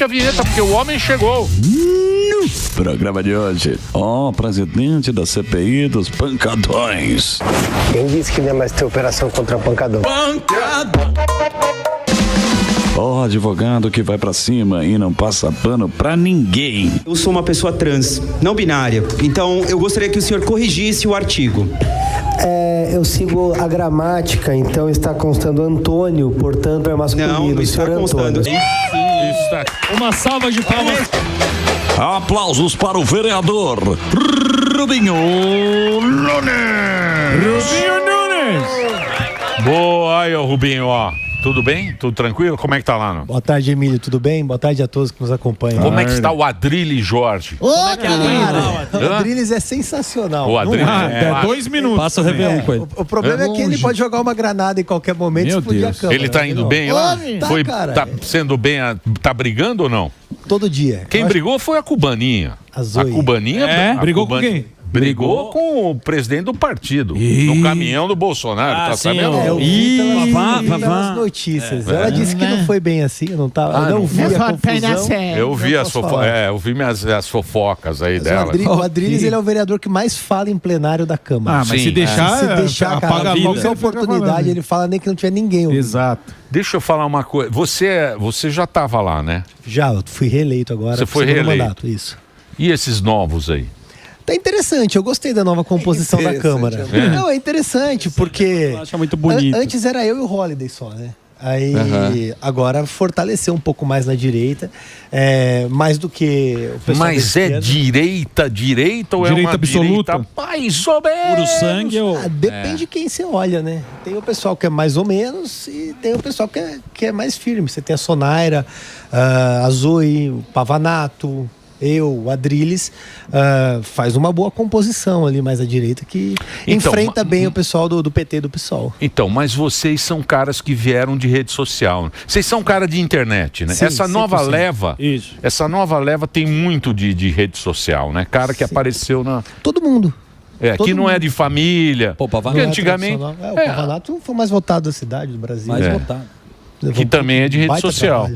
a vinheta, porque o homem chegou. No programa de hoje, presidente da CPI dos pancadões. Quem disse que não é mais ter operação contra pancadão? Pancadão. Advogado que vai pra cima e não passa pano pra ninguém. Eu sou uma pessoa trans, não binária. Então, eu gostaria que o senhor corrigisse o artigo. Eu sigo a gramática, então está constando Antônio, portanto é masculino. Não está constando. Uma salva de palmas. Aplausos para o vereador Rubinho Nunes. Boa, aí, ô Rubinho, ó. Tudo bem? Tudo tranquilo? Como é que tá lá? Boa tarde, Emílio. Tudo bem? Boa tarde a todos que nos acompanham. Como é que está o Adrilles Jorge? O Adrilles é sensacional. O Adrilles é 2 minutos. Passa o Réveillon com ele. O problema é que ele pode jogar uma granada em qualquer momento e explodir a câmera. Ele tá indo bem lá? Tá sendo bem? Tá brigando ou não? Todo dia. Quem brigou foi a Cubaninha. A Cubaninha brigou com quem? Brigou com o presidente do partido, no caminhão do Bolsonaro, tá sabendo? Eu vi pelas notícias. Ela disse que não foi bem assim, eu não vi a confusão. Eu vi as fofocas aí dela. O Adrilles, ele é o vereador que mais fala em plenário da Câmara. Mas se deixar, cara, qualquer oportunidade, ele fala nem que não tiver ninguém ouvindo. Exato. Deixa eu falar uma coisa. Você já estava lá, né? Já, eu fui reeleito agora. Você foi reeleito? Mandato, isso. E esses novos aí? Tá interessante, eu gostei da nova composição da Câmara. Não, é interessante, porque acho muito bonito. Antes era eu e o Holliday só, né? Aí agora fortaleceu um pouco mais na direita, mais do que o pessoal. Mas é direita ou direita é uma absoluta? Direita mais ou menos? Puro sangue ou... Depende de quem você olha, né? Tem o pessoal que é mais ou menos e tem o pessoal que é mais firme. Você tem a Sonaira, a Zoe, o Pavanato, o Adrilles, faz uma boa composição ali mais à direita que enfrenta bem o pessoal do PT e do PSOL. Então, mas vocês são caras que vieram de rede social. Vocês são cara de internet, né? Sim, essa nova leva tem muito de rede social, né? Cara que apareceu na... Todo mundo. Que não é de família. Pô, porque antigamente... o Pavanato foi o mais votado da cidade, do Brasil. Mais votado. Que também é de rede social.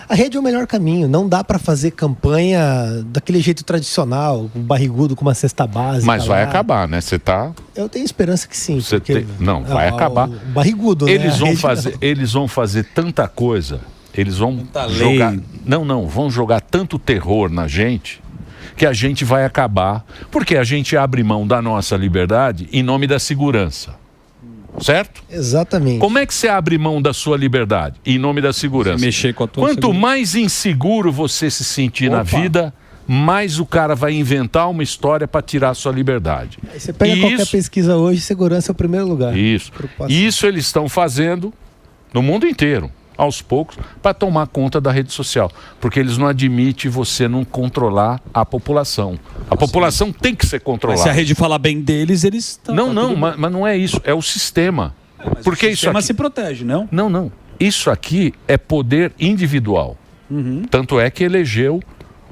A rede é o melhor caminho. Não dá pra fazer campanha daquele jeito tradicional, um barrigudo com uma cesta básica. Mas vai acabar, né? Você tá... Eu tenho esperança que sim. Não, vai acabar. O barrigudo, Eles vão fazer tanta coisa. Eles vão jogar... Não. Vão jogar tanto terror na gente que a gente vai acabar. Porque a gente abre mão da nossa liberdade em nome da segurança. Certo? Exatamente. Como é que você abre mão da sua liberdade em nome da segurança? Mexer com a tua Quanto mais inseguro você se sentir na vida, mais o cara vai inventar uma história para tirar a sua liberdade. Aí você pega qualquer pesquisa hoje, segurança é o primeiro lugar. Isso eles estão fazendo no mundo inteiro, aos poucos, para tomar conta da rede social. Porque eles não admitem você não controlar a população. A população tem que ser controlada. Mas se a rede falar bem deles, eles... Mas não é isso, é o sistema. Porque o sistema se protege, não? Não. Isso aqui é poder individual. Tanto é que elegeu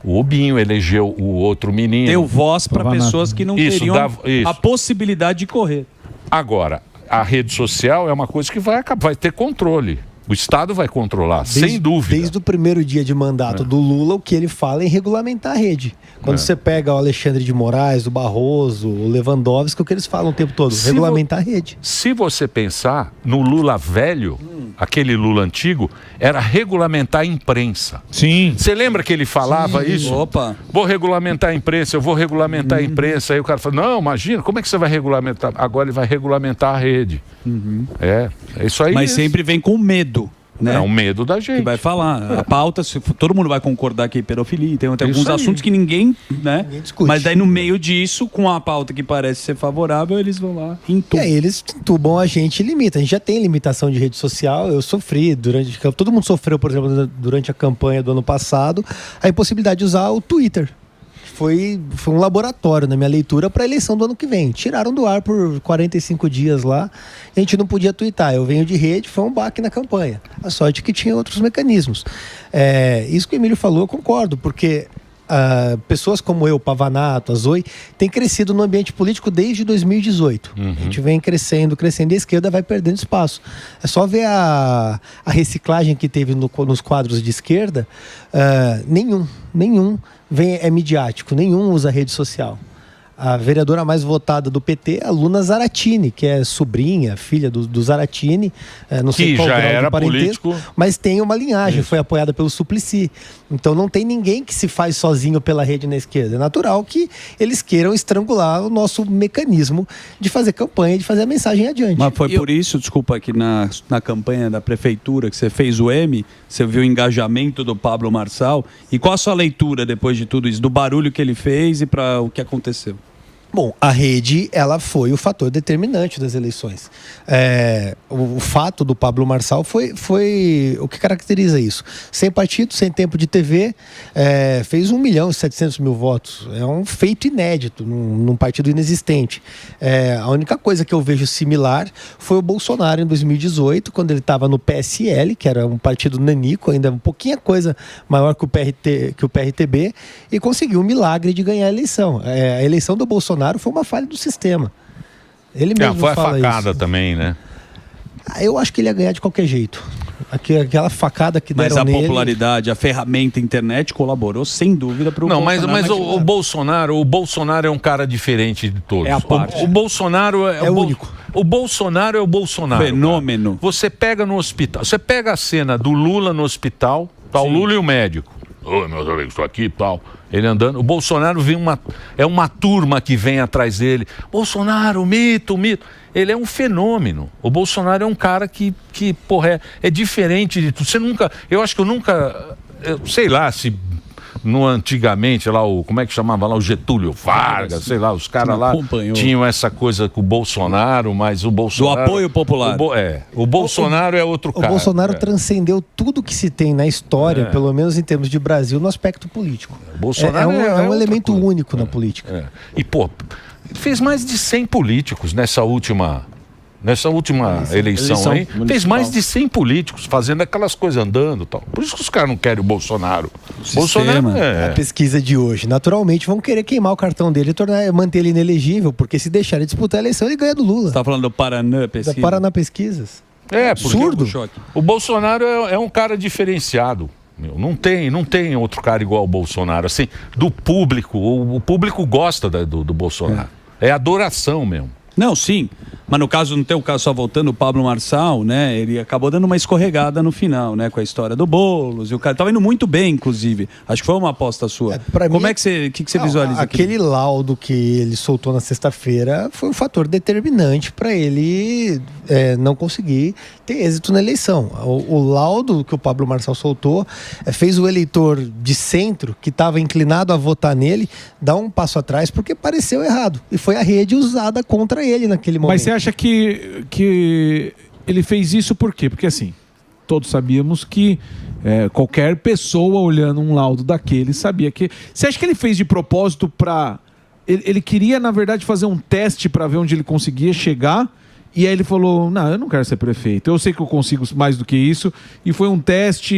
o Rubinho, elegeu o outro menino. Deu voz para pessoas que não teriam a possibilidade de correr. Agora, a rede social é uma coisa que vai ter controle. O Estado vai controlar, sem dúvida. Desde o primeiro dia de mandato do Lula, o que ele fala é em regulamentar a rede. Quando você pega o Alexandre de Moraes, o Barroso, o Lewandowski, o que eles falam o tempo todo? Regulamentar a rede. Se você pensar no Lula velho, aquele Lula antigo, era regulamentar a imprensa. Sim. Você lembra que ele falava isso? Opa. Vou regulamentar a imprensa, eu vou regulamentar a imprensa. Aí o cara fala, não, imagina, como é que você vai regulamentar? Agora ele vai regulamentar a rede. É isso aí. Mas sempre vem com medo. Né? É o medo da gente. Que vai falar. A pauta, todo mundo vai concordar que é pedofilia. Tem alguns assuntos que ninguém discute. Mas daí no meio disso, com a pauta que parece ser favorável, eles vão lá e entubam. E aí eles entubam a gente e limitam. A gente já tem limitação de rede social. Eu sofri todo mundo sofreu, por exemplo, durante a campanha do ano passado, a impossibilidade de usar o Twitter. Foi um laboratório na minha leitura para a eleição do ano que vem. Tiraram do ar por 45 dias lá. A gente não podia twittar. Eu venho de rede, foi um baque na campanha. A sorte é que tinha outros mecanismos. Isso que o Emílio falou, eu concordo, porque pessoas como eu, Pavanato, a Zoe, têm crescido no ambiente político desde 2018. A gente vem crescendo, e a esquerda vai perdendo espaço. É só ver a reciclagem que teve nos quadros de esquerda, nenhum é midiático, nenhum usa rede social. A vereadora mais votada do PT é a Luna Zaratini, que é sobrinha, filha do Zaratini, não sei qual grau de parentesco, mas tem uma linhagem, foi apoiada pelo Suplicy. Então não tem ninguém que se faz sozinho pela rede na esquerda. É natural que eles queiram estrangular o nosso mecanismo de fazer campanha, de fazer a mensagem adiante. Mas foi por isso, desculpa, que na campanha da prefeitura que você fez o M, você viu o engajamento do Pablo Marçal. E qual a sua leitura depois de tudo isso, do barulho que ele fez e para o que aconteceu? Bom, a rede, ela foi o fator determinante das eleições. O fato do Pablo Marçal foi o que caracteriza isso. Sem partido, sem tempo de TV, fez 1.700.000 votos. É um feito inédito num partido inexistente. A única coisa que eu vejo similar foi o Bolsonaro em 2018, quando ele estava no PSL, que era um partido nanico, ainda um pouquinho coisa maior que o PRTB, e conseguiu o milagre de ganhar a eleição. A eleição do Bolsonaro foi uma falha do sistema. Ele mesmo foi a facada isso. também, né? Eu acho que ele ia ganhar de qualquer jeito. Aquela facada que deram nele... Mas a popularidade, a ferramenta internet colaborou sem dúvida para o Bolsonaro. Mas o Bolsonaro é um cara diferente de todos. É a parte. O Bolsonaro é único. O Bolsonaro é o Bolsonaro. Fenômeno. Cara. Você pega no hospital, você pega a cena do Lula no hospital, tá o Lula e o médico. Oi, meus amigos, estou aqui e tal. Ele andando. O Bolsonaro é uma turma que vem atrás dele. Bolsonaro, mito. Ele é um fenômeno. O Bolsonaro é um cara que porra, é diferente de tudo. Eu acho que eu nunca, sei lá se antigamente lá como é que chamava lá o Getúlio Vargas, sei lá, os caras lá tinham essa coisa com o Bolsonaro, mas o Bolsonaro... Do apoio popular. O Bolsonaro é outro cara. O Bolsonaro transcendeu tudo que se tem na história, pelo menos em termos de Brasil, no aspecto político. O Bolsonaro é um elemento único na política. E, pô, fez mais de 100 políticos nessa última eleição aí, municipal. Fez mais de 100 políticos fazendo aquelas coisas andando e tal. Por isso que os caras não querem o Bolsonaro. Bolsonaro A pesquisa de hoje, naturalmente, vão querer queimar o cartão dele e manter ele inelegível, porque se deixar ele disputar a eleição, ele ganha do Lula. Você está falando do Paraná Pesquisas? Da Paraná Pesquisas. Absurdo. O Bolsonaro é um cara diferenciado. Não tem outro cara igual ao Bolsonaro. Assim, do público, o público gosta do Bolsonaro. É adoração mesmo. Não, sim. Mas no caso, não tem o caso, só voltando, o Pablo Marçal, né? Ele acabou dando uma escorregada no final, né? Com a história do Boulos. E o cara estava indo muito bem, inclusive. Acho que foi uma aposta sua. Como é que você visualiza aqui? Aquele laudo que ele soltou na sexta-feira foi um fator determinante para ele não conseguir ter êxito na eleição. O laudo que o Pablo Marçal soltou fez o eleitor de centro, que estava inclinado a votar nele, dar um passo atrás, porque pareceu errado. E foi a rede usada contra ele naquele momento. Mas você acha que ele fez isso por quê? Porque assim, todos sabíamos que qualquer pessoa olhando um laudo daquele sabia que... Você acha que ele fez de propósito para... Ele queria, na verdade, fazer um teste para ver onde ele conseguia chegar, e aí ele falou, não, eu não quero ser prefeito, eu sei que eu consigo mais do que isso, e foi um teste,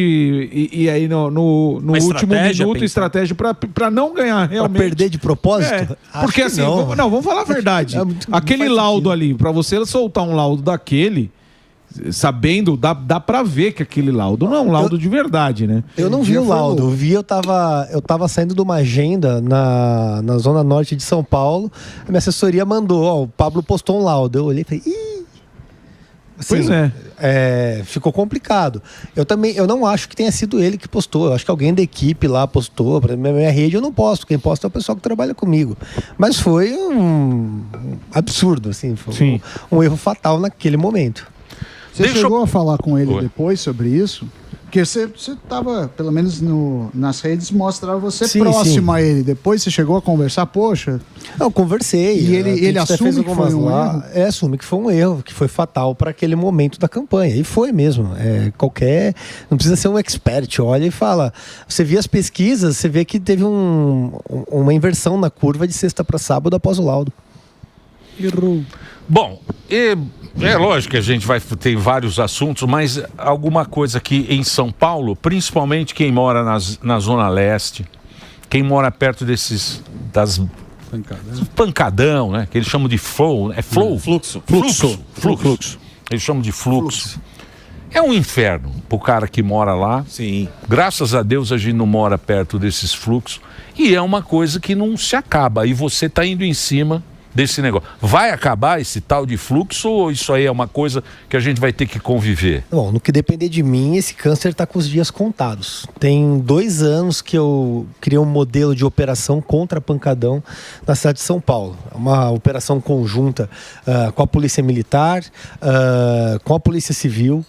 e aí no último minuto, estratégia para não ganhar realmente. Para perder de propósito? Porque assim, vamos falar a verdade. Aquele laudo ali, para você soltar um laudo daquele, sabendo, dá pra ver que aquele laudo não é um laudo de verdade, né? Eu não vi o laudo, eu tava saindo de uma agenda na zona norte de São Paulo, a minha assessoria mandou, o Pablo postou um laudo, eu olhei e falei, assim, pois ficou complicado. Eu não acho que tenha sido ele que postou, eu acho que alguém da equipe lá postou, para minha rede eu não posto, quem posta é o pessoal que trabalha comigo, mas foi um absurdo, assim, foi um erro fatal naquele momento. Você chegou a falar com ele depois sobre isso? Porque você estava, pelo menos nas redes, mostrava você próximo a ele. Depois você chegou a conversar, poxa... Eu conversei. E ele assume que foi um erro? Assume que foi um erro, que foi fatal para aquele momento da campanha. E foi mesmo. Não precisa ser um expert. Olha e fala. Você vê as pesquisas, você vê que teve uma inversão na curva de sexta para sábado após o laudo. Errou. Bom, é lógico que a gente vai ter vários assuntos, mas alguma coisa aqui em São Paulo, principalmente quem mora na Zona Leste, quem mora perto das pancadão, né? Que eles chamam de flow, é flow? Fluxo. Eles chamam de fluxo. É um inferno pro cara que mora lá. Sim. Graças a Deus a gente não mora perto desses fluxos e é uma coisa que não se acaba e você tá indo em cima desse negócio. Vai acabar esse tal de fluxo ou isso aí é uma coisa que a gente vai ter que conviver? Bom, no que depender de mim, esse câncer está com os dias contados. Tem 2 anos que eu criei um modelo de operação contra pancadão na cidade de São Paulo. Uma operação conjunta com a Polícia Militar, com a Polícia Civil,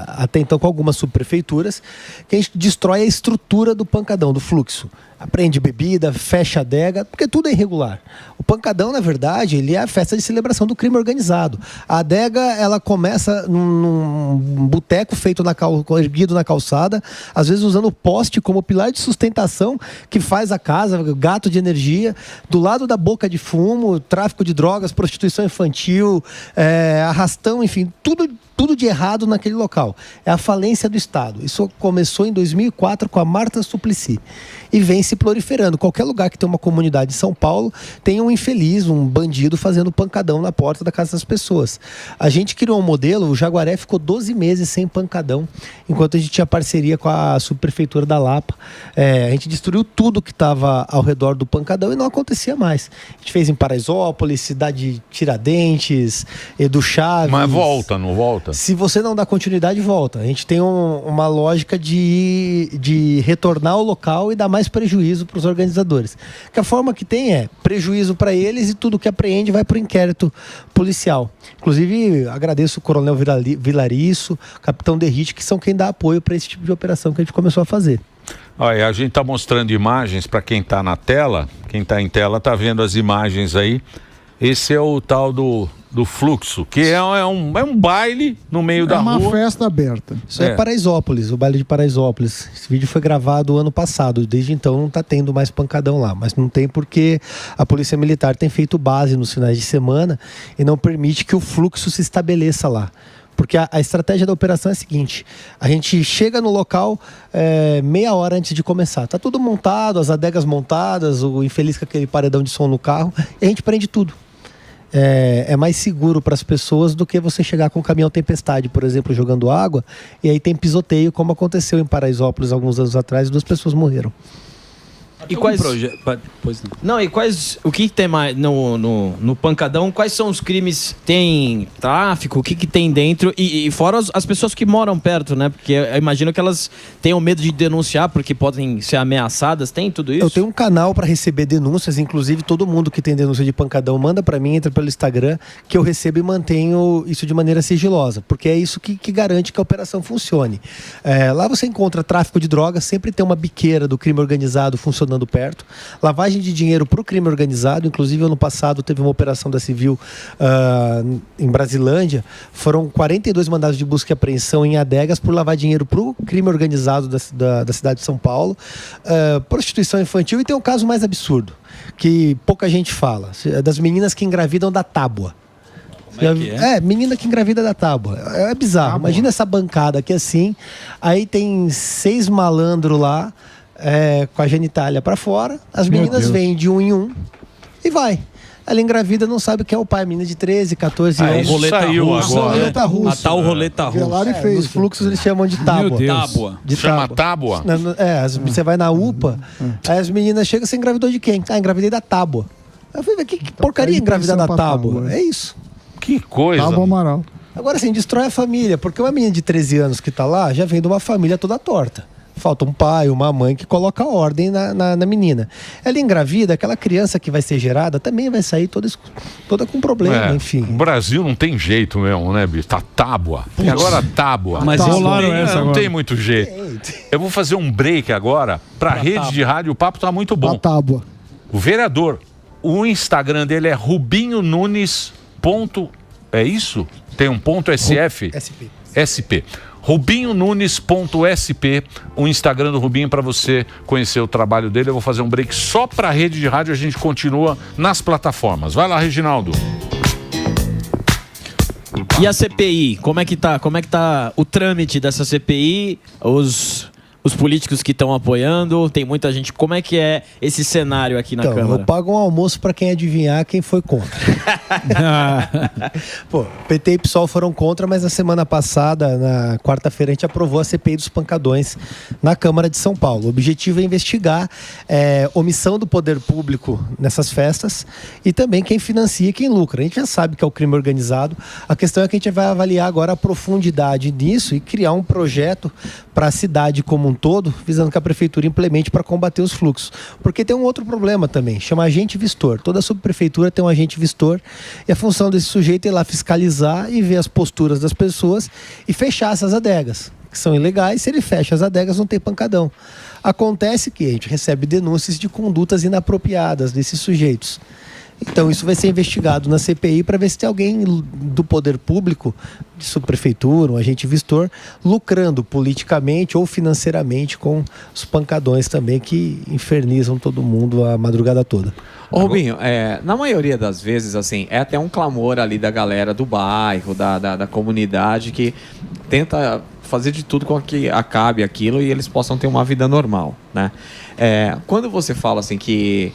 até então com algumas subprefeituras, que a gente destrói a estrutura do pancadão, do fluxo. Apreende bebida, fecha a adega, porque tudo é irregular. O pancadão, na verdade, ele é a festa de celebração do crime organizado. A adega, ela começa num boteco feito erguido na calçada, às vezes usando o poste como pilar de sustentação que faz a casa, gato de energia, do lado da boca de fumo, tráfico de drogas, prostituição infantil, arrastão, enfim, tudo de errado naquele local. É a falência do Estado. Isso começou em 2004 com a Marta Suplicy e vem se proliferando. Qualquer lugar que tem uma comunidade em São Paulo tem um infeliz, um bandido fazendo pancadão na porta da casa das pessoas. A gente criou um modelo, o Jaguaré ficou 12 meses sem pancadão, enquanto a gente tinha parceria com a subprefeitura da Lapa. A gente destruiu tudo que estava ao redor do pancadão e não acontecia mais. A gente fez em Paraisópolis, cidade de Tiradentes, Edu Chaves. Mas volta, não volta? Se você não dá continuidade, volta. A gente tem uma lógica de retornar ao local e dar mais prejuízo para os organizadores. Que a forma que tem é prejuízo para eles e tudo que apreende vai para o inquérito policial. Inclusive, agradeço o Coronel Vilariço, o Capitão Derrite, que são quem dá apoio para esse tipo de operação que a gente começou a fazer. Olha, a gente está mostrando imagens para quem está na tela. Quem está em tela está vendo as imagens aí. Esse é o tal do fluxo, que é um baile no meio da rua. É uma festa aberta. Isso é Paraisópolis, o baile de Paraisópolis. Esse vídeo foi gravado ano passado. Desde então não está tendo mais pancadão lá. Mas não tem porque a Polícia Militar tem feito base nos finais de semana e não permite que o fluxo se estabeleça lá. Porque a estratégia da operação é a seguinte: a gente chega no local meia hora antes de começar. Tá tudo montado, as adegas montadas, o infeliz com aquele paredão de som no carro, e a gente prende tudo. É mais seguro para as pessoas do que você chegar com um caminhão tempestade, por exemplo, jogando água, e aí tem pisoteio, como aconteceu em Paraisópolis alguns anos atrás, e 2 pessoas morreram. E quais... Não, e quais... O que tem mais no pancadão? Quais são os crimes? Tem tráfico? O que tem dentro? E fora as pessoas que moram perto, né? Porque eu imagino que elas tenham medo de denunciar porque podem ser ameaçadas. Tem tudo isso? Eu tenho um canal para receber denúncias. Inclusive, todo mundo que tem denúncia de pancadão manda para mim, entra pelo Instagram, que eu recebo e mantenho isso de maneira sigilosa. Porque é isso que garante que a operação funcione. Lá você encontra tráfico de drogas, sempre tem uma biqueira do crime organizado funcionando perto, lavagem de dinheiro para o crime organizado. Inclusive ano passado teve uma operação da Civil em Brasilândia, foram 42 mandados de busca e apreensão em adegas por lavar dinheiro para o crime organizado da cidade de São Paulo, prostituição infantil, e tem um caso mais absurdo que pouca gente fala, das meninas que engravidam da tábua. Menina que engravida da tábua. É bizarro. Imagina essa bancada aqui assim, aí tem 6 malandros lá com a genitália para fora, as meninas vêm de 1 em 1 e vai. Ela engravida, não sabe o que é o pai, menina de 13, 14 anos. Isso saiu agora. Roleta russa. A tal roleta russa. Nos fluxos eles chamam de tábua. Tábua. Chama tábua? Você vai na UPA, aí as meninas chegam, você engravidou de quem? Engravidei da tábua. Eu falei, que porcaria engravidar da tábua? É isso. Que coisa. Tábua Amaral. Agora sim, destrói a família, porque uma menina de 13 anos que tá lá já vem de uma família toda torta. Falta um pai, uma mãe que coloca ordem na menina. Ela engravida, aquela criança que vai ser gerada também vai sair toda com problema, enfim. O Brasil não tem jeito mesmo, né, bicho? Tá tábua. E agora tábua. Mas rolaram essa não agora. tem muito jeito. Eu vou fazer um break agora pra rede de rádio. O papo tá muito bom. A tábua. O vereador, o Instagram dele é Rubinho Nunes. É isso? Tem um ponto SF? SP. RubinhoNunes.sp, o Instagram do Rubinho, para você conhecer o trabalho dele. Eu vou fazer um break só para a rede de rádio, a gente continua nas plataformas. Vai lá, Reginaldo. E a CPI? Como é que tá o trâmite dessa CPI? Os os políticos que estão apoiando? Tem muita gente. Como é que é esse cenário aqui na Câmara? Eu pago um almoço para quem adivinhar quem foi contra. Pô, PT e PSOL foram contra, mas na semana passada, na quarta-feira, a gente aprovou a CPI dos pancadões na Câmara de São Paulo. O objetivo é investigar omissão do poder público nessas festas e também quem financia e quem lucra. A gente já sabe que é o crime organizado. A questão é que a gente vai avaliar agora a profundidade disso e criar um projeto para a cidade como um todo, visando que a prefeitura implemente para combater os fluxos. Porque tem um outro problema também, chama agente vistor. Toda subprefeitura tem um agente vistor e a função desse sujeito é ir lá fiscalizar e ver as posturas das pessoas e fechar essas adegas, que são ilegais. Se ele fecha as adegas, não tem pancadão. Acontece que a gente recebe denúncias de condutas inapropriadas desses sujeitos. Então isso vai ser investigado na CPI para ver se tem alguém do poder público, de subprefeitura, um agente vistor, lucrando politicamente ou financeiramente com os pancadões também que infernizam todo mundo a madrugada toda. Ô Rubinho, na maioria das vezes, assim, é até um clamor ali da galera do bairro, da comunidade que tenta fazer de tudo com que acabe aquilo e eles possam ter uma vida normal, né? Quando você fala assim que,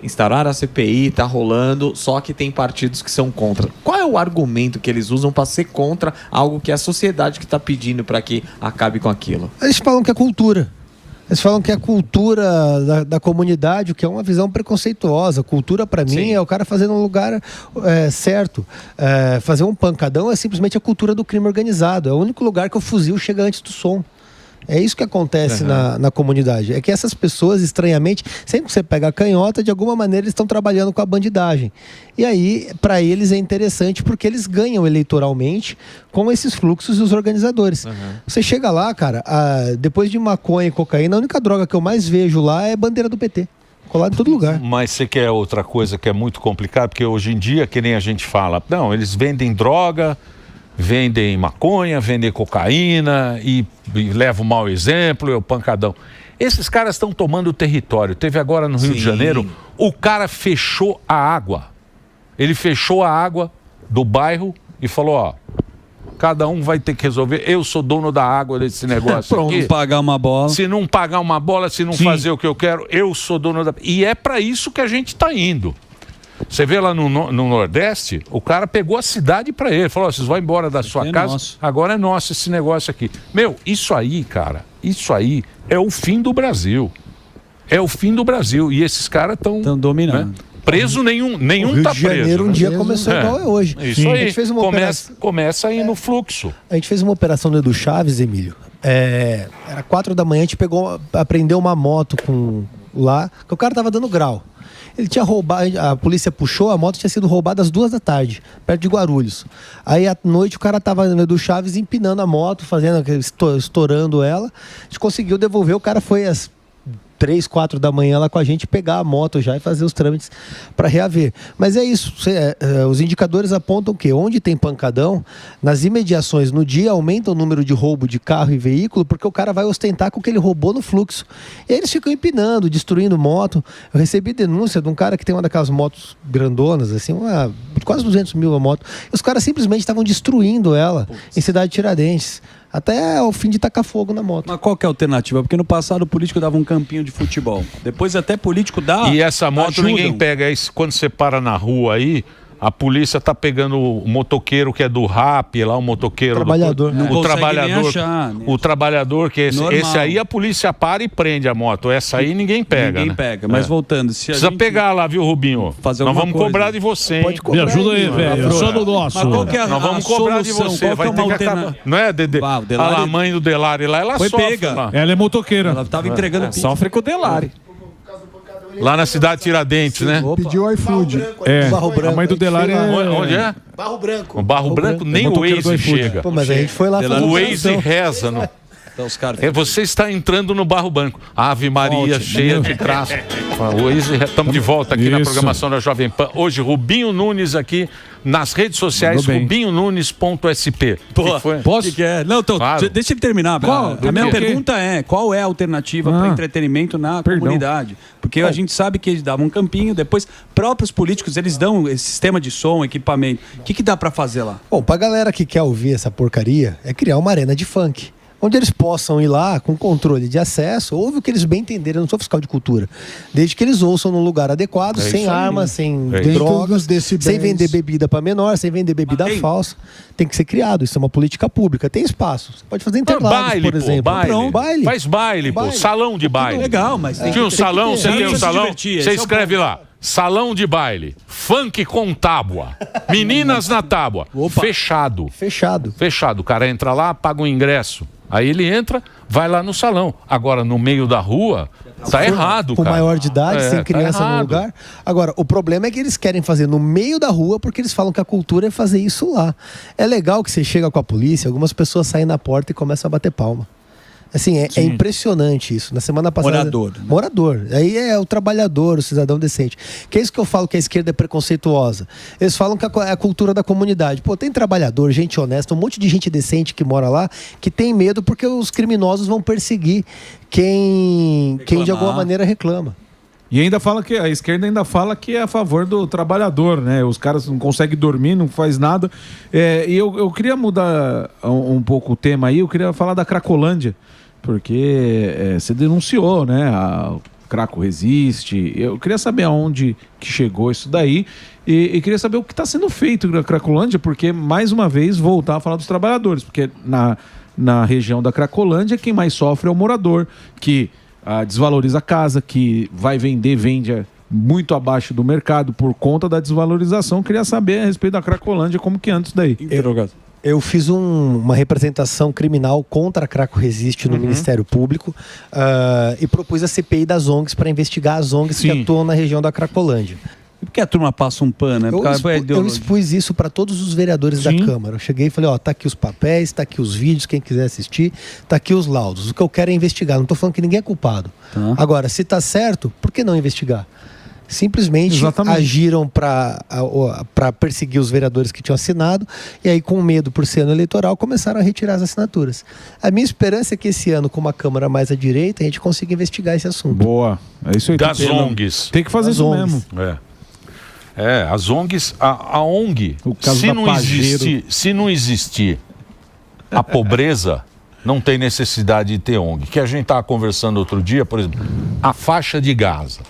instaurar a CPI, tá rolando, só que tem partidos que são contra. Qual é o argumento que eles usam para ser contra algo que é a sociedade que está pedindo para que acabe com aquilo? Eles falam que é cultura. Eles falam que é cultura da comunidade, o que é uma visão preconceituosa. Cultura, para mim, é o cara fazer no lugar certo. Fazer um pancadão é simplesmente a cultura do crime organizado. É o único lugar que o fuzil chega antes do som. É isso que acontece na comunidade. É que essas pessoas, estranhamente, sempre que você pega a canhota, de alguma maneira eles estão trabalhando com a bandidagem. E aí, para eles é interessante porque eles ganham eleitoralmente com esses fluxos dos organizadores. Você chega lá, cara, depois de maconha e cocaína, a única droga que eu mais vejo lá é bandeira do PT. Colado em todo lugar. Mas você quer outra coisa que é muito complicada, porque hoje em dia, que nem a gente fala, não, eles vendem droga, vendem maconha, vendem cocaína e levam um mau exemplo, é o pancadão. Esses caras estão tomando o território. Teve agora no Rio de Janeiro, o cara fechou a água. Ele fechou a água do bairro e falou, cada um vai ter que resolver. Eu sou dono da água desse negócio aqui. Não pagar uma bola. Se não pagar uma bola, se não fazer o que eu quero, eu sou dono da... E é para isso que a gente está indo. Você vê lá no Nordeste, o cara pegou a cidade para ele. Falou, vocês vão embora da sua casa, agora é nosso esse negócio aqui. Meu, isso aí, cara, isso aí é o fim do Brasil. É o fim do Brasil. E esses caras estão dominando. Né? Preso nenhum tá preso. Rio de Janeiro um dia começou igual é hoje. Isso aí, a gente fez uma começa aí no fluxo. A gente fez uma operação do Edu Chaves, Emílio. Era 4 da manhã, a gente apreendeu uma moto lá, que o cara tava dando grau. Ele tinha roubado, a polícia puxou, a moto tinha sido roubada às 2 da tarde, perto de Guarulhos. Aí à noite o cara tava no Edu Chaves empinando a moto, estourando ela. A gente conseguiu devolver, o cara foi às 3, 4 da manhã lá com a gente, pegar a moto já e fazer os trâmites para reaver. Mas é isso, os indicadores apontam que onde tem pancadão, nas imediações no dia aumenta o número de roubo de carro e veículo, porque o cara vai ostentar com o que ele roubou no fluxo. E aí eles ficam empinando, destruindo moto. Eu recebi denúncia de um cara que tem uma daquelas motos grandonas, assim, quase 200 mil a moto. E os caras simplesmente estavam destruindo ela em Cidade Tiradentes. Até o fim de tacar fogo na moto. Mas qual que é a alternativa? Porque no passado o político dava um campinho de futebol. Depois até político dá. E essa moto ninguém pega. Aí, quando você para na rua aí, a polícia tá pegando o motoqueiro que é do rap, lá o motoqueiro trabalhador. O trabalhador que esse aí a polícia para e prende a moto. Essa aí ninguém pega. Ninguém pega. Mas voltando, se precisa pegar lá, viu, Rubinho? Nós vamos cobrar de você, hein? Me ajuda aí, velho. Eu sou do nosso. Mas qual que é nós vamos cobrar de você. Vai ter que acabar. Não é, Dedê? A mãe do Delari lá, ela sofre. Ela é motoqueira. Ela tava entregando pizza. Sofre com o Delari. Lá na cidade Tiradentes, né? Pediu iFood. Barro Branco. A mãe do Delari Onde é? Barro Branco. O Barro Branco nem o Waze chega. Pô, mas a gente foi lá fazer o Waze reza. Então, os caras... Você está entrando no Barro Branco. Ave Maria, cheia de traço. Estamos de volta aqui na programação da Jovem Pan. Hoje, Rubinho Nunes aqui nas redes sociais, rubinhonunes.sp. Posso? Não, então, claro. Deixa ele terminar. A minha pergunta é, qual é a alternativa para entretenimento na comunidade? Porque a gente sabe que eles davam um campinho, depois próprios políticos, eles dão esse sistema de som, equipamento. O que dá para fazer lá? Bom, pra galera que quer ouvir essa porcaria, é criar uma arena de funk. onde eles possam ir lá com controle de acesso, ouve o que eles bem entenderem. Eu não sou fiscal de cultura. Desde que eles ouçam num lugar adequado, sem armas, sem drogas, sem vender bebida para menor, sem vender bebida falsa. Tem que ser criado. Isso é uma política pública. Tem espaço. Você pode fazer Interlagos, por exemplo. Baile. Faz baile, pô. Salão de baile. Legal, mas tem um salão, você tem um salão, você escreve lá. Salão de baile, funk com tábua, meninas na tábua. Fechado. Fechado. O cara entra lá, paga o ingresso. Aí ele entra, vai lá no salão. Agora, no meio da rua, tá errado, cara. Com maior de idade, sem criança tá no lugar. Agora, o problema é que eles querem fazer no meio da rua porque eles falam que a cultura é fazer isso lá. É legal que você chega com a polícia, algumas pessoas saem na porta e começam a bater palma. Assim, é impressionante isso. Na semana passada... Morador. Aí é o trabalhador, o cidadão decente. Que é isso que eu falo que a esquerda é preconceituosa. Eles falam que é a cultura da comunidade. Pô, tem trabalhador, gente honesta, um monte de gente decente que mora lá, que tem medo porque os criminosos vão perseguir quem de alguma maneira reclama. E ainda fala que a esquerda ainda fala que é a favor do trabalhador, né? Os caras não conseguem dormir, não faz nada. E eu queria mudar um pouco o tema aí, eu queria falar da Cracolândia. Porque você denunciou, né? A Craco Resiste. Eu queria saber aonde que chegou isso daí e queria saber o que está sendo feito na Cracolândia, porque, mais uma vez, voltar a falar dos trabalhadores. Porque na região da Cracolândia, quem mais sofre é o morador, que desvaloriza a casa, que vai vende muito abaixo do mercado por conta da desvalorização. Queria saber a respeito da Cracolândia, como que anda isso daí. Eu fiz uma representação criminal contra a Craco Resiste no Ministério Público e propus a CPI das ONGs para investigar as ONGs que atuam na região da Cracolândia. E por que a turma passa um pano, né? Eu expus isso para todos os vereadores da Câmara. Eu cheguei e falei, tá aqui os papéis, tá aqui os vídeos, quem quiser assistir, tá aqui os laudos. O que eu quero é investigar, não estou falando que ninguém é culpado. Agora, se tá certo, por que não investigar? Simplesmente agiram para perseguir os vereadores que tinham assinado e aí, com medo por ser ano eleitoral, começaram a retirar as assinaturas. A minha esperança é que esse ano, com uma Câmara mais à direita, a gente consiga investigar esse assunto. Boa. É isso aí. Das ONGs. Tem que fazer isso mesmo. As ONGs, a ONG, se não existir a pobreza, não tem necessidade de ter ONG. Que a gente estava conversando outro dia, por exemplo, a faixa de Gaza.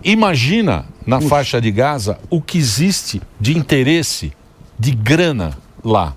Imagina na faixa de Gaza o que existe de interesse, de grana lá.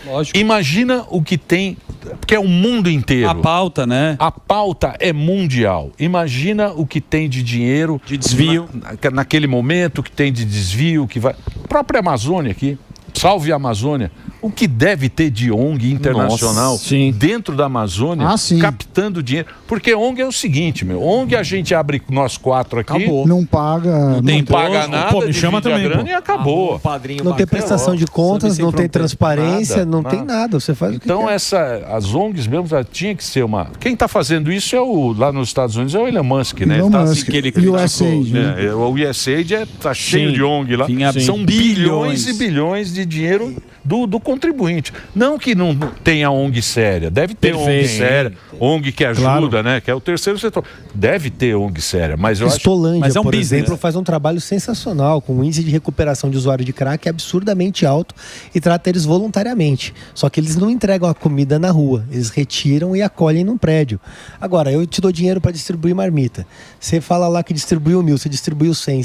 Lógico. Imagina o que tem, porque é o mundo inteiro. A pauta, né? A pauta é mundial. Imagina o que tem de dinheiro, de desvio, naquele momento, que tem de desvio, que vai. A própria Amazônia aqui, salve a Amazônia. O que deve ter de ONG internacional dentro da Amazônia, captando dinheiro. Porque ONG é o seguinte, ONG a gente abre nós quatro aqui. Acabou. Não paga. Não paga nada, me chama também, a grana e acabou. Não tem prestação de contas, não tem transparência, não tem nada. Você faz então, o que quer. As ONGs mesmo tinha que ser uma. Quem está fazendo isso lá nos Estados Unidos é o Elon Musk, né? Elon Musk. O USAID, né? O USAID está cheio de ONG lá. São bilhões e bilhões de dinheiro do contribuinte. Não que não tenha ONG séria. Deve ter ONG séria, ONG que ajuda, né? Que é o terceiro setor. Deve ter ONG séria, mas eu Cristolândia, por exemplo, faz um trabalho sensacional, com um índice de recuperação de usuário de crack absurdamente alto e trata eles voluntariamente. Só que eles não entregam a comida na rua, eles retiram e acolhem num prédio. Agora, eu te dou dinheiro para distribuir marmita. Você fala lá que distribuiu 1.000, você distribuiu 100,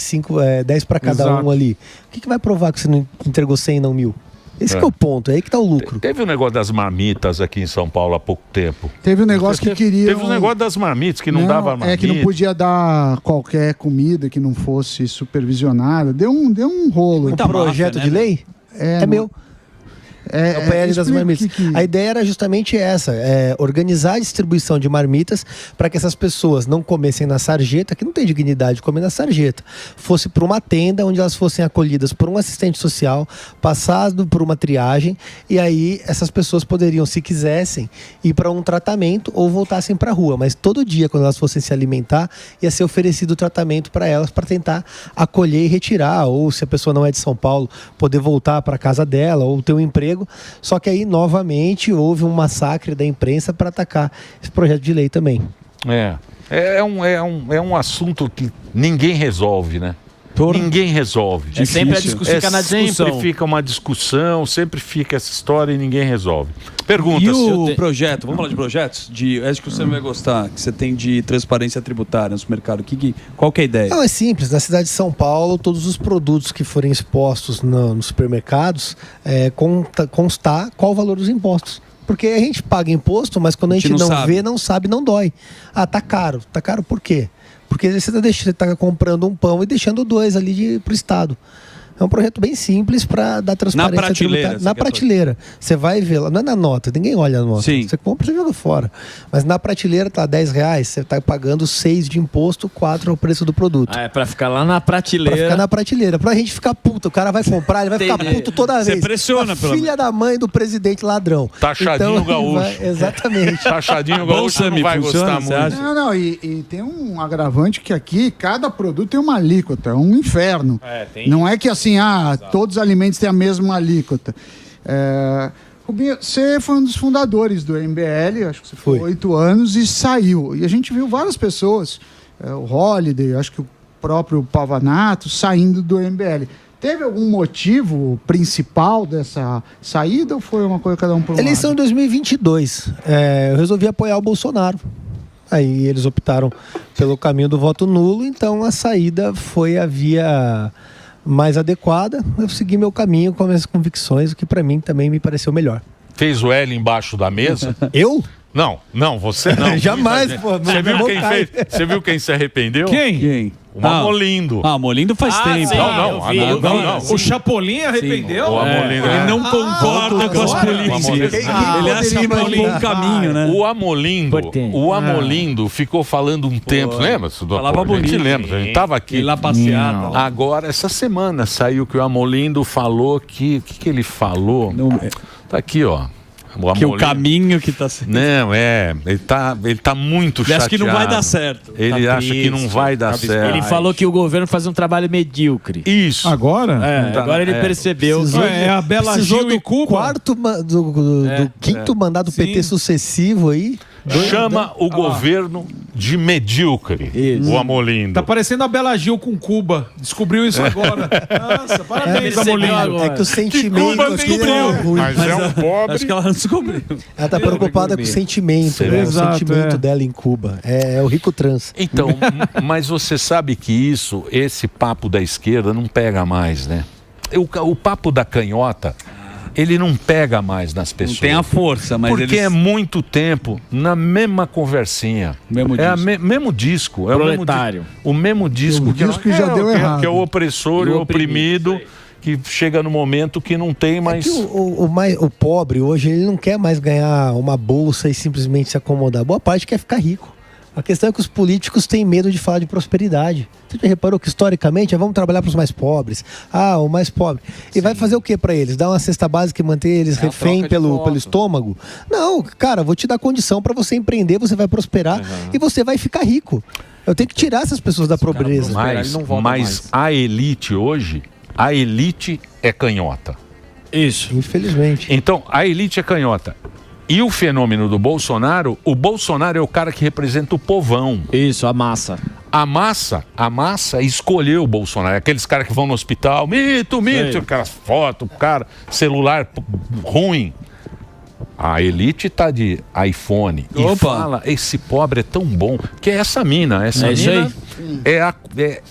10 para cada um ali. O que vai provar que você não entregou 100 e não 1.000? Esse que é o ponto, é aí que tá o lucro. Teve um negócio das marmitas aqui em São Paulo há pouco tempo. Teve um negócio que queria... Teve um negócio das marmitas, que não dava marmita. É que não podia dar qualquer comida que não fosse supervisionada. Deu um rolo. Um projeto de lei? É meu. É o PL das marmitas. A ideia era justamente essa, organizar a distribuição de marmitas para que essas pessoas não comessem na sarjeta, que não tem dignidade de comer na sarjeta, fosse para uma tenda onde elas fossem acolhidas por um assistente social, passado por uma triagem, e aí essas pessoas poderiam, se quisessem, ir para um tratamento ou voltassem para a rua, mas todo dia, quando elas fossem se alimentar, ia ser oferecido tratamento para elas, para tentar acolher e retirar, ou se a pessoa não é de São Paulo, poder voltar para a casa dela, ou ter um emprego. Só que aí, novamente, houve um massacre da imprensa para atacar esse projeto de lei também. É um assunto que ninguém resolve, né? Ninguém resolve. Sempre a discussão fica na discussão. Sempre fica uma discussão, sempre fica essa história e ninguém resolve. Perguntas. E o projeto, vamos falar de projetos? Acho que você não vai gostar, que você tem de transparência tributária no mercado. Qual que é a ideia? Não, é simples. Na cidade de São Paulo, todos os produtos que forem expostos nos supermercados, constar qual o valor dos impostos. Porque a gente paga imposto, mas quando a gente não vê, não sabe, não dói. Ah, tá caro. Tá caro por quê? Porque você tá comprando um pão e deixando 2 ali pro Estado. É um projeto bem simples para dar transparência. Na prateleira. Na prateleira. Você vai ver lá, não é na nota, ninguém olha a nota. Sim. Você compra e joga fora. Mas na prateleira tá R$10, você tá pagando 6 de imposto, 4 é o preço do produto. É pra ficar lá na prateleira. Pra ficar na prateleira. Pra gente ficar puto. O cara vai comprar, ele vai ficar puto toda vez. Você pressiona, pelo filha da mãe do presidente ladrão. Taxadinho gaúcho. Exatamente. Taxadinho gaúcho não vai gostar muito. Não, e tem um agravante que aqui, cada produto tem uma alíquota, é um inferno. Não é que assim, todos os alimentos têm a mesma alíquota. Rubinho, você foi um dos fundadores do MBL, acho que você foi 8 anos e saiu. E a gente viu várias pessoas, o Holliday, acho que o próprio Pavanato, saindo do MBL. Teve algum motivo principal dessa saída ou foi uma coisa cada um por um Eleição em 2022. Eu resolvi apoiar o Bolsonaro. Aí eles optaram pelo caminho do voto nulo, então a saída foi a via mais adequada. Eu segui meu caminho com as minhas convicções, o que pra mim também me pareceu melhor. Fez o L embaixo da mesa? Eu? Não, você não. Jamais, pô. Você viu quem se arrependeu? Quem? O Amolindo. Amolindo faz tempo. Sim, não. O Chapolin arrependeu? O Amolindo. Ele não concorda com as políticas. Ele acha que é um bom caminho, né? O Amolindo ficou falando um tempo, lembra? Falava bonito. A gente lembra, a gente tava aqui. Ele lá passeada. Agora, essa semana saiu que o Amolindo falou que... O que ele falou? Tá aqui, ó. O caminho que tá sendo... Não, ele tá muito chateado. Ele acha que não vai dar certo. Ele acha que não vai dar certo. Ele falou que o governo faz um trabalho medíocre. Isso. Agora? Agora ele percebeu. É a Bela Gil e Cuba. Do quinto mandato do PT sucessivo aí. Chama o governo de medíocre. O Amolindo. Tá parecendo a Bela Gil com Cuba. Descobriu isso agora. Nossa, parabéns, Amolindo. É que o sentimento aqui é ruim. Mas é um pobre. Acho que ela não descobriu. Ela tá preocupada com o sentimento, né? O sentimento dela em Cuba. É o rico trans. Então, mas você sabe que esse papo da esquerda não pega mais, né? O papo da canhota, ele não pega mais nas pessoas. Não tem a força, mas porque é muito tempo na mesma conversinha. Mesmo disco. Proletário. O mesmo disco. Que já deu errado. Que é o opressor e o oprimido. Que chega no momento que não tem mais... O pobre hoje, ele não quer mais ganhar uma bolsa e simplesmente se acomodar. Boa parte quer ficar rico. A questão é que os políticos têm medo de falar de prosperidade. Você já reparou que historicamente vamos trabalhar para os mais pobres? O mais pobre. E vai fazer o que para eles? Dar uma cesta básica e manter eles refém pelo estômago? Não, cara, vou te dar condição para você empreender, você vai prosperar e você vai ficar rico. Eu tenho que tirar essas pessoas da pobreza. Mas a elite hoje, a elite é canhota. Isso. Infelizmente. Então, a elite é canhota. E o fenômeno do Bolsonaro, o Bolsonaro é o cara que representa o povão. Isso, a massa. A massa escolheu o Bolsonaro. Aqueles caras que vão no hospital, mito, aquelas fotos, cara, celular ruim. A elite tá de iPhone. E fala, esse pobre é tão bom. Que é essa mina. Essa mina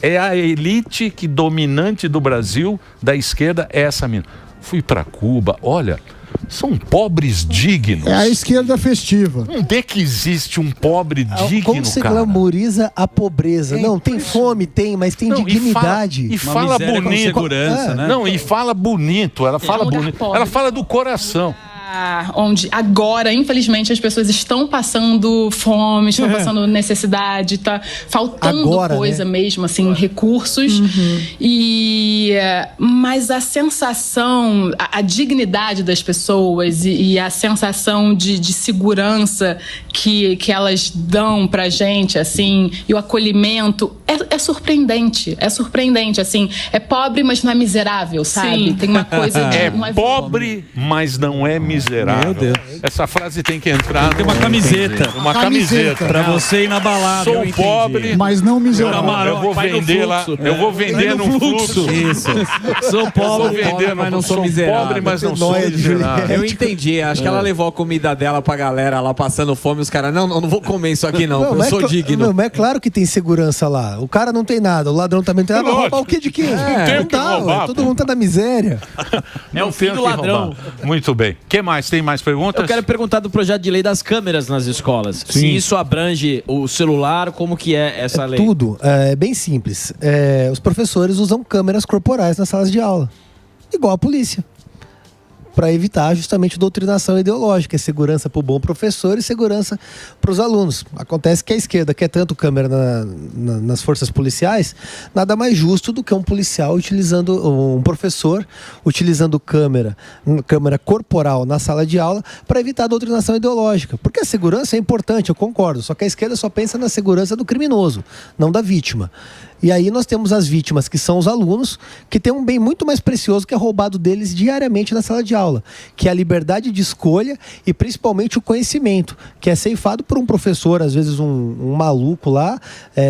é a elite que dominante do Brasil, da esquerda, é essa mina. Fui pra Cuba, olha... São pobres dignos. É a esquerda festiva. Onde é que existe um pobre digno, como você glamoriza a pobreza? Tem fome, mas tem dignidade. E fala bonito. Segurança, né? Não, e fala bonito. Ela fala bonito. Ela fala do coração. Onde agora, infelizmente, as pessoas estão passando fome, estão passando necessidade, tá faltando coisa, né? Mesmo, assim, recursos. Mas a sensação, a dignidade das pessoas e a sensação de segurança que elas dão pra gente, assim, e o acolhimento é surpreendente, assim, é pobre, mas não é miserável, sabe? Sim. Tem uma coisa de... É pobre, mas não é miserável. Meu Deus. Essa frase tem que entrar. Tem uma camiseta. Uma camiseta. Pra você ir na balada. Sou pobre, mas não miserável. Eu vou vender lá. Eu vou vender no fluxo. Isso. Sou pobre, mas não sou miserável. Pobre, mas não sou miserável. Eu entendi. Acho que ela levou a comida dela pra galera lá passando fome. Os caras, não vou comer isso aqui não, eu sou digno. Não, mas é claro que tem segurança lá. O cara não tem nada, o ladrão também não tem nada. Vai roubar o quê de quem? Todo mundo tá na miséria. É o fim do ladrão. Muito bem. O que mais? Tem mais perguntas? Eu quero perguntar do projeto de lei das câmeras nas escolas. Sim. Se isso abrange o celular, como que é essa lei? Tudo. É bem simples. Os professores usam câmeras corporais nas salas de aula. Igual a polícia. Para evitar justamente doutrinação ideológica, segurança para o bom professor e segurança para os alunos. Acontece que a esquerda quer tanto câmera nas forças policiais, nada mais justo do que um policial um professor utilizando câmera corporal na sala de aula para evitar a doutrinação ideológica. Porque a segurança é importante, eu concordo, só que a esquerda só pensa na segurança do criminoso, não da vítima. E aí nós temos as vítimas, que são os alunos, que têm um bem muito mais precioso que é roubado deles diariamente na sala de aula, que é a liberdade de escolha e principalmente o conhecimento, que é ceifado por um professor, às vezes um maluco lá,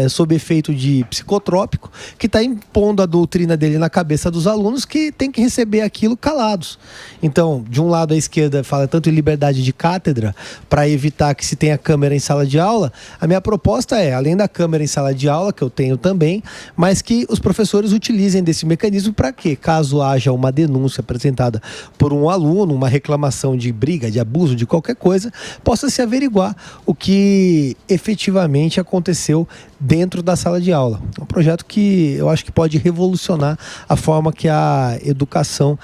sob efeito de psicotrópico, que está impondo a doutrina dele na cabeça dos alunos, que tem que receber aquilo calados. Então, de um lado a esquerda fala tanto em liberdade de cátedra, para evitar que se tenha câmera em sala de aula. A minha proposta é, além da câmera em sala de aula, que eu tenho também, mas que os professores utilizem desse mecanismo para que, caso haja uma denúncia apresentada por um aluno, uma reclamação de briga, de abuso, de qualquer coisa, possa se averiguar o que efetivamente aconteceu dentro da sala de aula. É um projeto que eu acho que pode revolucionar a forma que a educação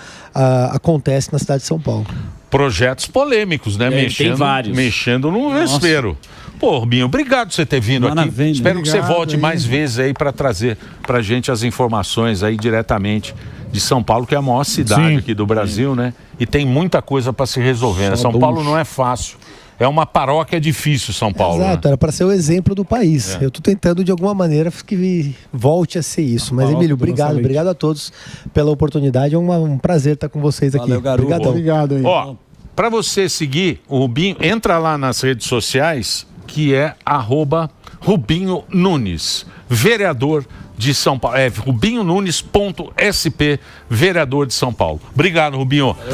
acontece na cidade de São Paulo. Projetos polêmicos, né? Tem vários. Mexendo no vespeiro. Pô, Rubinho, obrigado por você ter vindo aqui. Espero que você volte mais vezes aí para trazer pra gente as informações aí diretamente de São Paulo, que é a maior cidade aqui do Brasil, né? E tem muita coisa para se resolver, né? São Paulo não é fácil. É uma paróquia difícil, São Paulo. Exato, né? Era para ser o exemplo do país. Eu estou tentando, de alguma maneira, que volte a ser isso. Mas, Emílio, obrigado a todos pela oportunidade. É um prazer estar com vocês aqui. Valeu, garoto. Obrigado aí. Ó, para você seguir o Rubinho, entra lá nas redes sociais, que é @Rubinho Nunes, vereador de São Paulo. É rubinhonunes.sp, vereador de São Paulo. Obrigado, Rubinho.